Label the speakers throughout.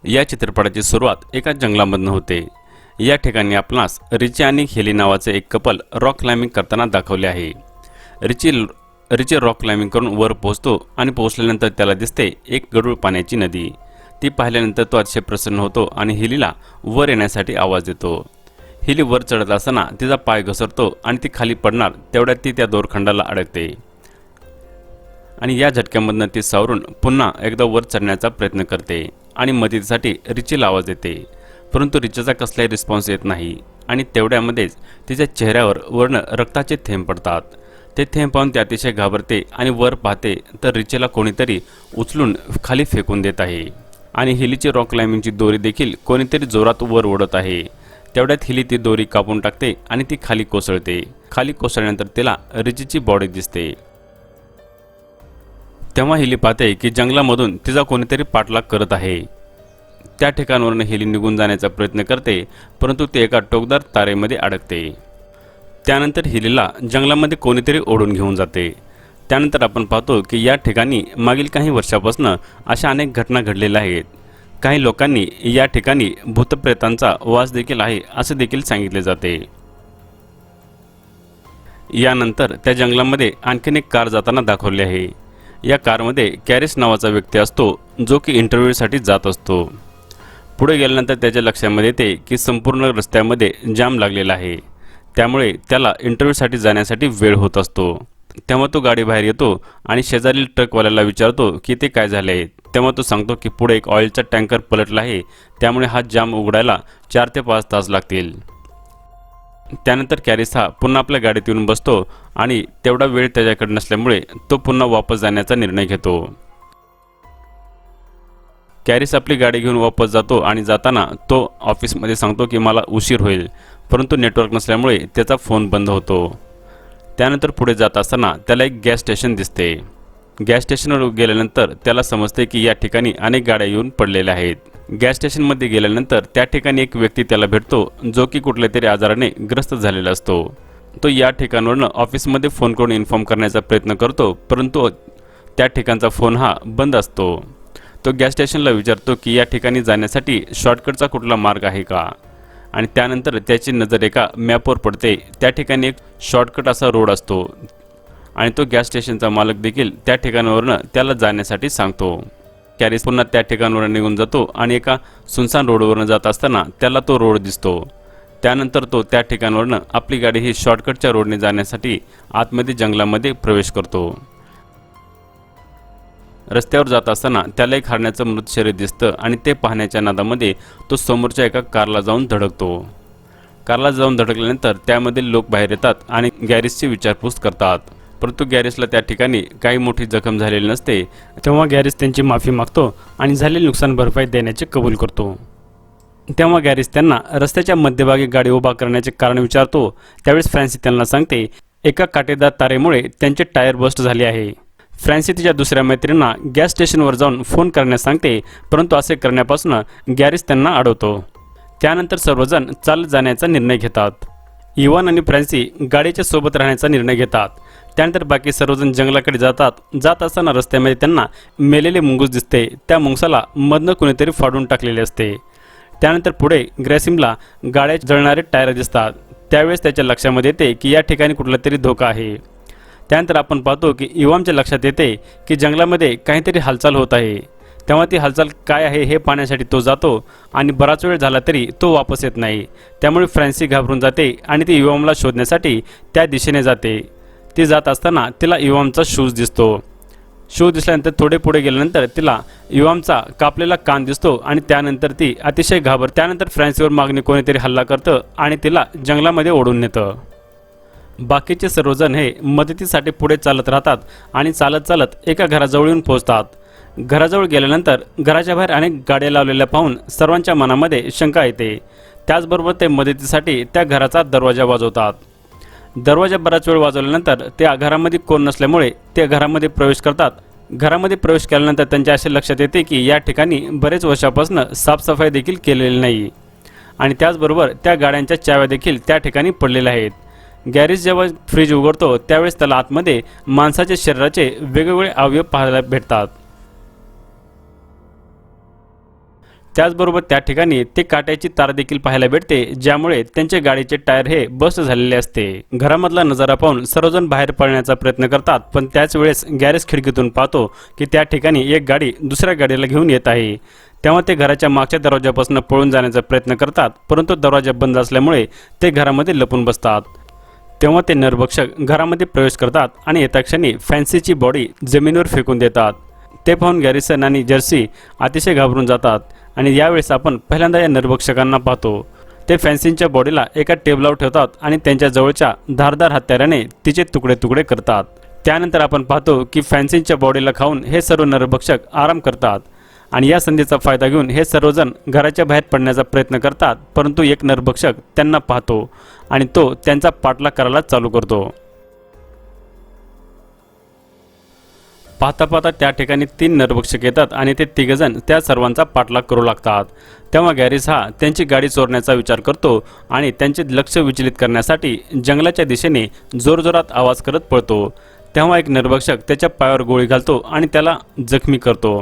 Speaker 1: या चित्रपटाची सुरुवात एका जंगलामधून होते। या ठिकाणी आपणास रिची आणि हेली नावाचे एक कपल रॉक क्लाइम्बिंग करताना दाखवले आहे। रिची रॉक क्लाइम्बिंग करून वर पोहोचतो आणि पोहोचल्यानंतर त्याला दिसते एक गढूळ पाण्याची नदी। ती पाहिल्यानंतर तो अतिशय प्रसन्न होतो आणि हेलीला वर येण्यासाठी आवाज देतो। हेली वर चढत असताना तिचा पाय घसरतो आणि ती खाली पडणार तेवढ्यात ती त्या दोरखंडाला अडकते आणि या झटक्यामधून ती सावरून पुन्हा एकदा वर चढण्याचा प्रयत्न करते आणि मदतीसाठी रिचीला आवाज देते, परंतु रिचीचा कसलाही रिस्पॉन्स येत नाही आणि तेवढ्यामध्येच तिच्या चेहऱ्यावर वर्ण रक्ताचे थेंब पडतात। ते थेंब पाहून ती अतिशय घाबरते आणि वर पाहते तर रिचीला कोणीतरी उचलून खाली फेकून देत आहे आणि हेलीची रॉक क्लाइम्बिंगची दोरी देखील कोणीतरी जोरात वर ओढत आहे। तेवढ्यात हेली ती दोरी कापून टाकते आणि ती खाली कोसळते। खाली कोसळल्यानंतर तिला रिचीची बॉडी दिसते। तेव्हा हेली पाहते की जंगलामधून तिचा कोणीतरी पाठलाग करत आहे। त्या ठिकाणावरून हेली निघून जाण्याचा प्रयत्न करते, परंतु ते एका टोकदार तारेमध्ये अडकते। त्यानंतर हेलीला जंगलामध्ये कोणीतरी ओढून घेऊन जाते। त्यानंतर आपण पाहतो की या ठिकाणी मागील काही वर्षापासून अशा अनेक घटना घडलेल्या आहेत। काही लोकांनी या ठिकाणी भूतप्रेतांचा वास देखील आहे असे देखील सांगितले जाते। यानंतर त्या जंगलामध्ये आणखीन एक कार जाताना दाखवली आहे। या कारमध्ये कॅरिस नावाचा व्यक्ती असतो जो की इंटरव्ह्यूसाठी जात असतो। पुढे गेल्यानंतर त्याच्या लक्षामध्ये येते की संपूर्ण रस्त्यामध्ये जाम लागलेला आहे, त्यामुळे त्याला इंटरव्ह्यूसाठी जाण्यासाठी वेळ होत असतो। तेव्हा तो गाडी बाहेर येतो आणि शेजारील ट्रकवाल्याला विचारतो की ते काय झाले आहे। तेव्हा तो सांगतो की पुढे एक ऑइलचा टँकर पलटला आहे, त्यामुळे हा जाम उघडायला 4 ते 5 तास लागतील। त्यानंतर कॅरिस हा पुन्हा आपल्या गाडीत येऊन बसतो आणि तेवढा वेळ त्याच्याकडे नसल्यामुळे तो पुन्हा वापस जाण्याचा निर्णय घेतो। कॅरिस आपली गाडी घेऊन वापस जातो आणि जाताना तो ऑफिसमध्ये सांगतो की मला उशीर होईल, परंतु नेटवर्क नसल्यामुळे त्याचा फोन बंद होतो। त्यानंतर पुढे जात असताना त्याला एक गॅस स्टेशन दिसते। गॅस स्टेशनवर गेल्यानंतर त्याला समजते की या ठिकाणी अनेक गाड्या येऊन पडलेल्या आहेत। गॅस स्टेशनमध्ये गेल्यानंतर त्या ठिकाणी एक व्यक्ती त्याला भेटतो जो की कुठल्या तरी आजाराने ग्रस्त झालेला असतो। तो या ठिकाणावरून ऑफिसमध्ये फोन करून इन्फॉर्म करण्याचा प्रयत्न करतो, परंतु त्या ठिकाणचा फोन हा बंद असतो। तो गॅस स्टेशनला विचारतो की या ठिकाणी जाण्यासाठी शॉर्टकटचा कुठला मार्ग आहे का, आणि त्यानंतर त्याची नजर एका मॅपवर पडते। त्या ठिकाणी एक शॉर्टकट असा रोड असतो आणि तो गॅस स्टेशनचा मालक देखील त्या ठिकाणावरून त्याला जाण्यासाठी सांगतो। कॅरिस पुन्हा त्या ठिकाणावरून निघून जातो आणि एका सुनसान रोडवरून जात असताना त्याला तो रोड दिसतो। त्यानंतर तो त्या ठिकाणावरून आपली गाडी ही शॉर्टकटच्या रोडने जाण्यासाठी आतमध्ये जंगलामध्ये प्रवेश करतो। रस्त्यावर जात असताना त्याला एक हरणाचं मृत शरीर दिसतं आणि ते पाहण्याच्या नादामध्ये तो समोरच्या एका कारला जाऊन धडकतो। कारला जाऊन धडकल्यानंतर त्यामधील लोक बाहेर येतात आणि गॅरिसची विचारपूस करतात, परंतु गॅरिसला त्या ठिकाणी काही मोठी जखम झालेली नसते। तेव्हा गॅरिस त्यांची माफी मागतो आणि झालेली नुकसान भरपाई देण्याचे कबूल करतो। तेव्हा गॅरिस त्यांना रस्त्याच्या मध्यभागी गाडी उभा करण्याचे कारण विचारतो। त्यावेळेस फ्रान्सी त्यांना सांगते एका काटेदार तारेमुळे त्यांचे टायर बस्ट झाले आहे। फ्रान्सी तिच्या दुसऱ्या मैत्रिणींना गॅस स्टेशनवर जाऊन फोन करण्यास सांगते, परंतु असे करण्यापासून गॅरिस त्यांना अडवतो। त्यानंतर सर्वजण चालत जाण्याचा निर्णय घेतात। इवान आणि फ्रान्सी गाडीच्या सोबत राहण्याचा निर्णय घेतात। त्यानंतर बाकी सर्वजण जंगलाकडे जात असताना रस्त्यामध्ये त्यांना मेलेले मुंगूस दिसते। त्या मुंगसाला मधनं कुणीतरी फाडून टाकलेले असते। त्यानंतर पुढे ग्रॅसिमला गाड्या जळणारे टायर दिसतात। त्यावेळेस त्याच्या लक्षामध्ये येते की या ठिकाणी कुठला तरी धोका आहे। त्यानंतर आपण पाहतो की इवामच्या लक्षात येते की जंगलामध्ये काहीतरी हालचाल होत आहे। तेव्हा ती हालचाल काय आहे हे पाहण्यासाठी तो जातो आणि बराच वेळ झाला तरी तो वापस येत नाही। त्यामुळे फ्रान्सी घाबरून जाते आणि ती इवामला शोधण्यासाठी त्या दिशेने जाते। ती जात असताना तिला इवामचा शूज दिसतो। शूज दिसल्यानंतर थोडे पुढे गेल्यानंतर तिला इवामचा कापलेला कान दिसतो आणि त्यानंतर ती अतिशय घाबरते। त्यानंतर फ्रान्सीवर मागणी कोणीतरी हल्ला करतं आणि तिला जंगलामध्ये ओढून नेतं। बाकीचे सर्वजण हे मदतीसाठी पुढे चालत राहतात आणि चालत चालत एका घराजवळ येऊन पोहोचतात। घराजवळ गेल्यानंतर घराच्या बाहेर अनेक गाड्या लावलेल्या पाहून सर्वांच्या मनामध्ये शंका येते। त्याचबरोबर ते मदतीसाठी त्या घराचा दरवाजा वाजवतात। दरवाजा बराच वेळ वाजवल्यानंतर त्या घरामध्ये कोण नसल्यामुळे ते घरामध्ये प्रवेश करतात। घरामध्ये प्रवेश केल्यानंतर त्यांच्या असे लक्षात येते की या ठिकाणी बरेच वर्षापासून साफसफाई देखील केलेली नाही आणि त्याचबरोबर त्या गाड्यांच्या चाव्या देखील त्या ठिकाणी पडलेल्या आहेत। गॅरिस जेव्हा फ्रीज उघडतो त्यावेळेस त्याला आतमध्ये माणसाच्या शरीराचे वेगवेगळे अवयव पाहायला भेटतात। त्याचबरोबर त्या ठिकाणी ते काट्याची तार देखील पाहायला भेटते, ज्यामुळे त्यांचे गाडीचे टायर हे बस्ट झालेले असते। घरामधला नजारा पाहून सर्वजण बाहेर पळण्याचा प्रयत्न करतात, पण त्याच वेळेस गॅरेज खिडकीतून पाहतो की त्या ठिकाणी एक गाडी दुसऱ्या गाडीला घेऊन येत आहे। तेव्हा ते घराच्या मागच्या दरवाजापासून पळून जाण्याचा प्रयत्न करतात, परंतु दरवाजा बंद असल्यामुळे ते घरामध्ये लपून बसतात। तेव्हा ते नरभक्षक घरामध्ये प्रवेश करतात आणि येत्या क्षणी फॅन्सीची बॉडी जमिनीवर फेकून देतात। ते पाहून गॅरिसन आणि जर्सी अतिशय घाबरून जातात आणि यावेळेस आपण पहिल्यांदा या नरभक्षकांना पाहतो। ते फॅन्सीच्या बॉडीला एका टेबलावर ठेवतात आणि त्यांच्या जवळच्या धारदार हत्याराने तिचे तुकडे तुकडे करतात। त्यानंतर आपण पाहतो की फॅन्सीच्या बॉडीला खाऊन हे सर्व नरभक्षक आराम करतात आणि या संधीचा फायदा घेऊन हे सर्वजण घराच्या बाहेर पडण्याचा प्रयत्न करतात, परंतु एक नरभक्षक त्यांना पाहतो आणि तो त्यांचा पाठलाग करायला चालू करतो। पाहता पाहता त्या ठिकाणी 3 नरभक्षक येतात आणि ते तिघजण त्या सर्वांचा पाठलाग करू लागतात। तेव्हा गॅरिस हा त्यांची गाडी चोरण्याचा विचार करतो आणि त्यांचे लक्ष विचलित करण्यासाठी जंगलाच्या दिशेने जोरजोरात आवाज करत पळतो। तेव्हा एक नरभक्षक त्याच्या पायावर गोळी घालतो आणि त्याला जखमी करतो।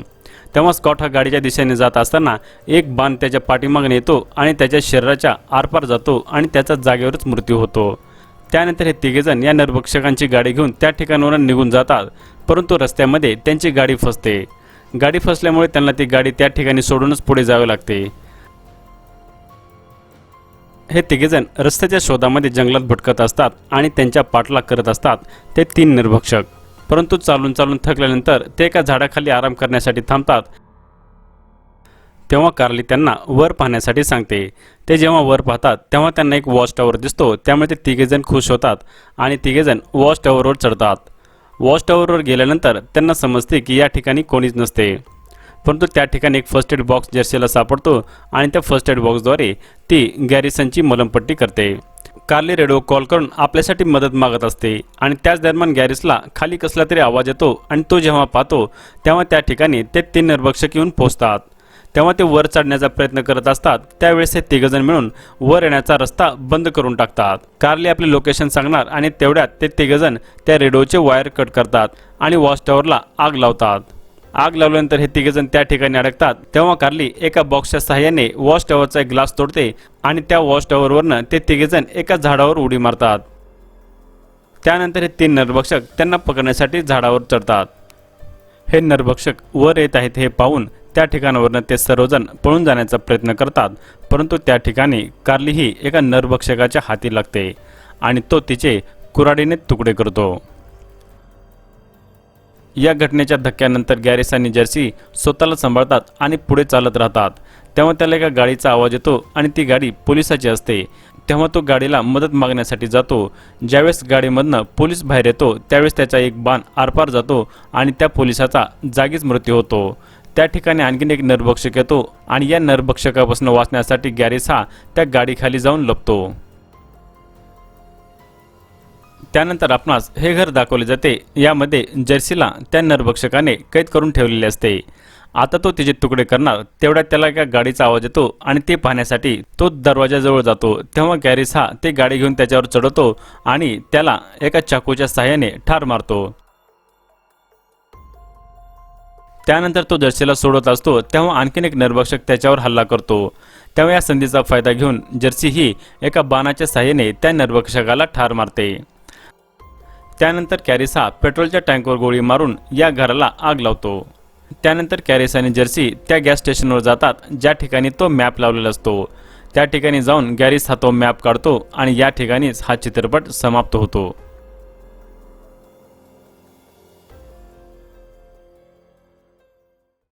Speaker 1: तेव्हा स्कॉट हा गाडीच्या दिशेने जात असताना एक बाण त्याच्या पाठीमागून येतो आणि त्याच्या शरीराच्या आरपार जातो आणि त्याचा जागेवरच मृत्यू होतो। त्यानंतर हे तिघेजण या नरभक्षकांची गाडी घेऊन त्या ठिकाणावरून निघून जातात, परंतु रस्त्यामध्ये त्यांची गाडी फसते। गाडी फसल्यामुळे त्यांना ती गाडी त्या ठिकाणी सोडूनच पुढे जावे लागते। हे तिघेजण रस्त्याच्या शोधामध्ये जंगलात भटकत असतात आणि त्यांच्या पाठलाग करत असतात ते 3 नरभक्षक। परंतु चालून चालून थकल्यानंतर ते एका झाडाखाली आराम करण्यासाठी थांबतात। तेव्हा कार्ली त्यांना वर पाहण्यासाठी सांगते। ते जेव्हा वर पाहतात तेव्हा त्यांना एक वॉच टॉवर दिसतो, त्यामुळे ते तिघेजण खुश होतात आणि तिघेजण वॉच टॉवरवर चढतात। वॉच टॉवरवर गेल्यानंतर त्यांना समजते की या ठिकाणी कोणीच नसते, परंतु त्या ठिकाणी एक फर्स्ट एड बॉक्स जर्सीला सापडतो आणि त्या फर्स्ट एड बॉक्सद्वारे ती गॅरिसनची मलमपट्टी करते। कार्ली रेडिओ कॉल करून आपल्यासाठी मदत मागत असते आणि त्याच दरम्यान गॅरिसला खाली कसला तरी आवाज येतो आणि तो जेव्हा पाहतो तेव्हा त्या ठिकाणी ते 3 नरभक्षक येऊन पोहोचतात। तेव्हा ते वर चढण्याचा प्रयत्न करत असतात, त्यावेळेस हे तिघजण मिळून वर येण्याचा रस्ता बंद करून टाकतात। कार्ली आपले लोकेशन सांगणार आणि तेवढ्यात ते तिघजण त्या रेडिओचे वायर कट करतात आणि वॉच टॉवरला आग लावतात। आग लावल्यानंतर हे तिघजण त्या ठिकाणी अडकतात। तेव्हा कार्ली एका बॉक्सच्या सहाय्याने वॉच टॉवरचा एक ग्लास तोडते आणि त्या वॉच टॉवरवरनं ते तिघजण एका झाडावर उडी मारतात। त्यानंतर हे 3 नरभक्षक त्यांना पकडण्यासाठी झाडावर चढतात। हे नरभक्षक वर येत आहेत हे पाहून त्या ठिकाणावरून ते सर्वजण पळून जाण्याचा प्रयत्न करतात, परंतु त्या ठिकाणी कार्ली ही एका नरभक्षकाच्या हाती लागते आणि तो तिचे कुऱ्हाडीने तुकडे करतो। या घटनेच्या धक्क्यानंतर गॅरिस आणि जर्सी स्वतःला सांभाळतात आणि पुढे चालत राहतात। तेव्हा त्याला एका गाडीचा आवाज येतो आणि ती गाडी पोलिसाची असते। तेव्हा तो गाडीला मदत मागण्यासाठी जातो। ज्यावेळेस गाडीमधनं पोलीस बाहेर येतो त्यावेळेस त्याचा एक बाण आरपार जातो आणि त्या पोलिसाचा जागीच मृत्यू होतो। त्या ठिकाणी आणखीन एक नरभक्षक येतो आणि या नरभक्षकापासून वाचण्यासाठी गॅरिस हा त्या गाडीखाली जाऊन लपतो। त्यानंतर आपणास हे घर दाखवले जाते। यामध्ये जर्सीला त्या नरभक्षकाने कैद करून ठेवलेले असते। आता तो तिचे तुकडे करणार, तेवढ्यात त्याला एका गाडीचा आवाज येतो आणि ते पाहण्यासाठी तो दरवाजाजवळ जातो। तेव्हा गॅरिस हा ते गाडी घेऊन त्याच्यावर चढवतो आणि त्याला एका चाकूच्या सहाय्याने ठार मारतो। त्यानंतर तो जर्सीला सोडत असतो तेव्हा आणखीन एक नरभक्षक त्याच्यावर हल्ला करतो। तेव्हा या संधीचा फायदा घेऊन जर्सी ही एका बाणाच्या सहाय्याने त्या नरभक्षकाला ठार मारते। त्यानंतर कॅरिस हा पेट्रोलच्या टँकवर गोळी मारून या घराला आग लावतो। त्यानंतर कॅरिस आणि जर्सी त्या गॅस स्टेशनवर जातात, ज्या ठिकाणी तो मॅप लावलेला असतो। त्या ठिकाणी जाऊन गॅरिस हा तो मॅप काढतो आणि या ठिकाणीच हा चित्रपट समाप्त होतो।